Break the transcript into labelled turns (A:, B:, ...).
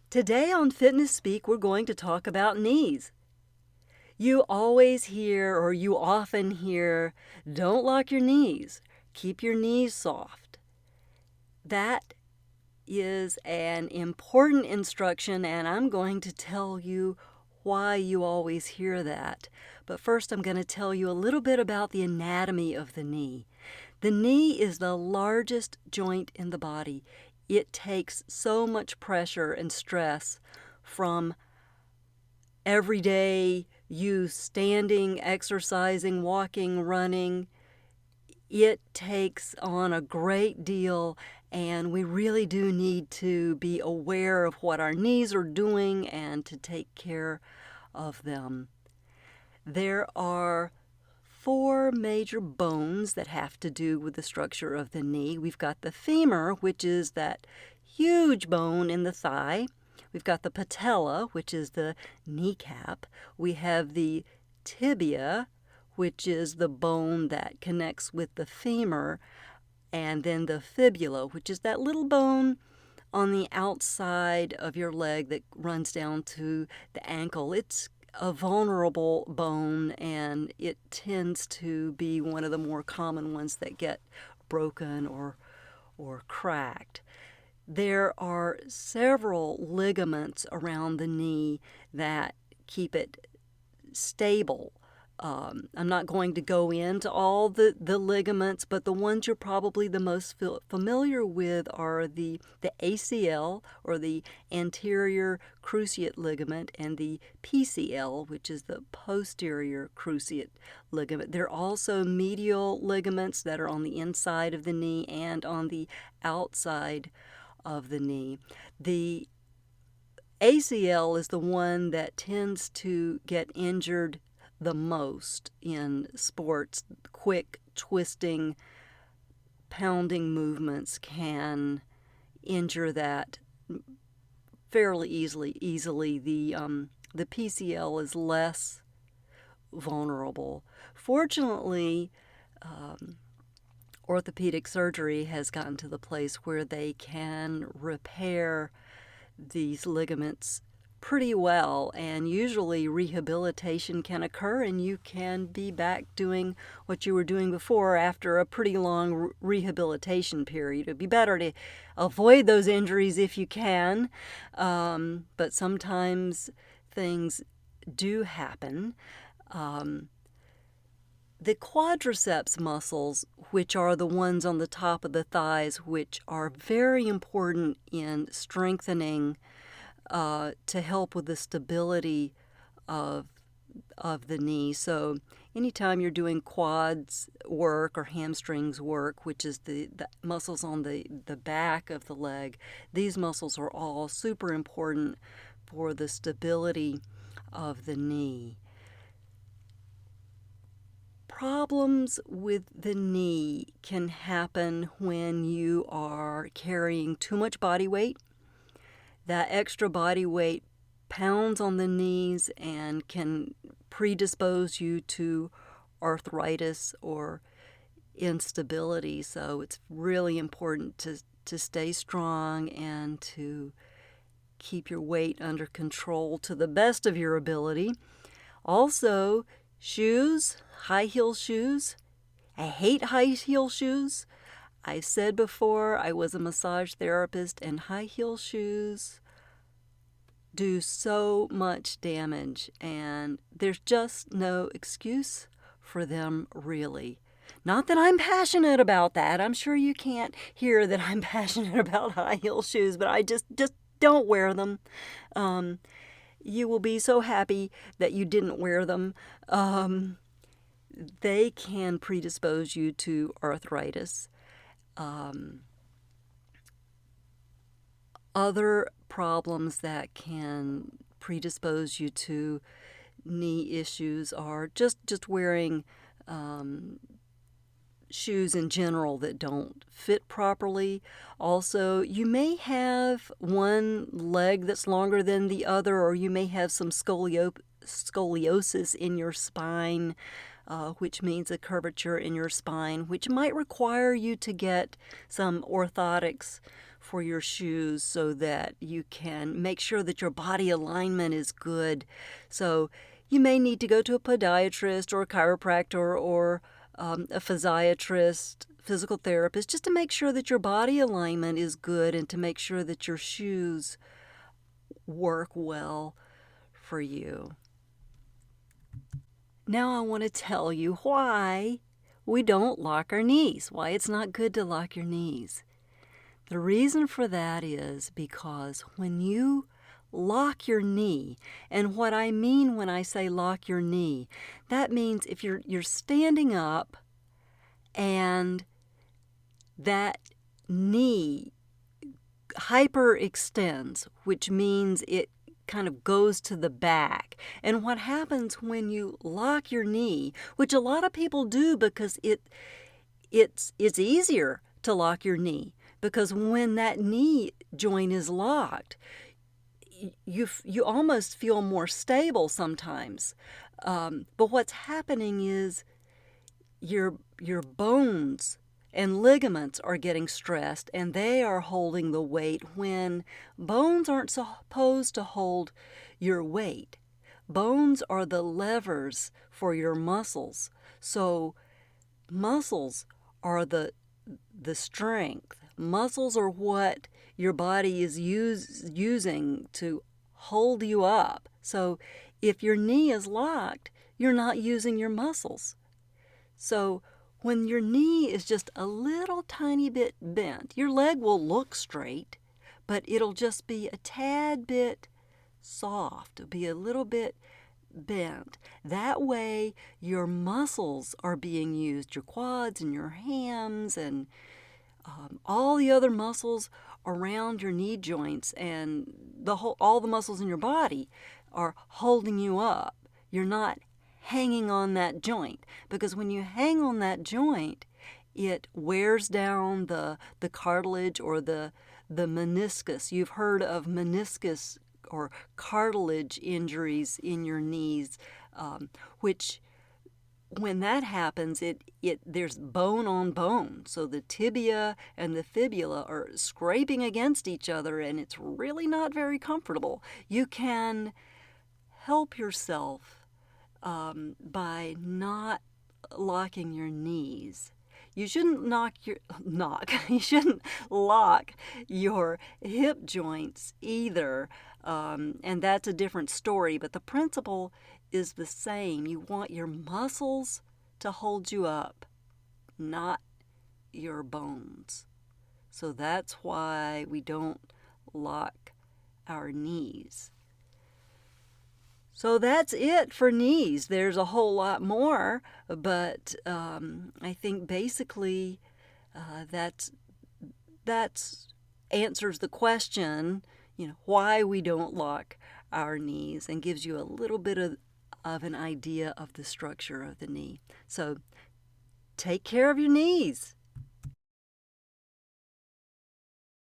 A: Today on Fitness Speak, we're going to talk about knees. You always hear, or you often hear, don't lock your knees, keep your knees soft. That is an important instruction, and I'm going to tell you why you always hear that. But first, I'm going to tell you a little bit about the anatomy of the knee. The knee is the largest joint in the body. It takes so much pressure and stress from everyday use, standing, exercising, walking, running. It takes on a great deal, and we really do need to be aware of what our knees are doing and to take care of them. There are 4 major bones that have to do with the structure of the knee. We've got the femur, which is that huge bone in the thigh. We've got the patella, which is the kneecap. We have the tibia, which is the bone that connects with the femur, and then the fibula, which is that little bone on the outside of your leg that runs down to the ankle. It's a vulnerable bone, and it tends to be one of the more common ones that get broken or cracked. There are several ligaments around the knee that keep it stable. I'm not going to go into all the ligaments, but the ones you're probably the most familiar with are the ACL, or the anterior cruciate ligament, and the PCL, which is the posterior cruciate ligament. There are also medial ligaments that are on the inside of the knee and on the outside of the knee. The ACL is the one that tends to get injured the most in sports. Quick twisting, pounding movements can injure that fairly easily. The PCL is less vulnerable. Fortunately, orthopedic surgery has gotten to the place where they can repair these ligaments pretty well, and usually rehabilitation can occur and you can be back doing what you were doing before after a pretty long rehabilitation period. It'd be better to avoid those injuries if you can, but sometimes things do happen. The quadriceps muscles, which are the ones on the top of the thighs, which are very important in strengthening to help with the stability of the knee. So anytime you're doing quads work or hamstrings work, which is the muscles on the back of the leg, these muscles are all super important for the stability of the knee. Problems with the knee can happen when you are carrying too much body weight. That extra body weight pounds on the knees and can predispose you to arthritis or instability. So it's really important to stay strong and to keep your weight under control to the best of your ability. Also, shoes, high heel shoes. I hate high heel shoes. I said before I was a massage therapist, and high heel shoes do so much damage, and there's just no excuse for them, really. Not that I'm passionate about that. I'm sure you can't hear that I'm passionate about high heel shoes, but I just don't wear them. You will be so happy that you didn't wear them. They can predispose you to arthritis. Other problems that can predispose you to knee issues are just wearing shoes in general that don't fit properly. Also, you may have one leg that's longer than the other, or you may have some scoliosis in your spine, which means a curvature in your spine, which might require you to get some orthotics for your shoes so that you can make sure that your body alignment is good. So you may need to go to a podiatrist or a chiropractor or a physiatrist, physical therapist, just to make sure that your body alignment is good and to make sure that your shoes work well for you. Now I want to tell you why we don't lock our knees, why it's not good to lock your knees. The reason for that is because when you lock your knee, and what I mean when I say lock your knee, that means if you're standing up and that knee hyperextends, which means it kind of goes to the back. And what happens when you lock your knee, which a lot of people do because it's easier to lock your knee, because when that knee joint is locked, you almost feel more stable sometimes. But what's happening is your bones and ligaments are getting stressed, and they are holding the weight when bones aren't supposed to hold your weight. Bones are the levers for your muscles. So muscles are the strength. Muscles are what your body is using to hold you up. So if your knee is locked, you're not using your muscles. So when your knee is just a little tiny bit bent, your leg will look straight, but it'll just be a tad bit soft. It'll be a little bit bent. That way your muscles are being used, your quads and your hams and all the other muscles around your knee joints and all the muscles in your body are holding you up. You're not hanging on that joint, because when you hang on that joint, it wears down the cartilage or the meniscus. You've heard of meniscus or cartilage injuries in your knees, which when that happens, there's bone on bone. So the tibia and the fibula are scraping against each other, and it's really not very comfortable. You can help yourself by not locking your knees. You shouldn't you shouldn't lock your hip joints either, and that's a different story, but the principle is the same. You want your muscles to hold you up, not your bones. So that's why we don't lock our knees. So that's it for knees. There's a whole lot more, but I think basically that's answers the question, why we don't lock our knees, and gives you a little bit of an idea of the structure of the knee. So take care of your knees.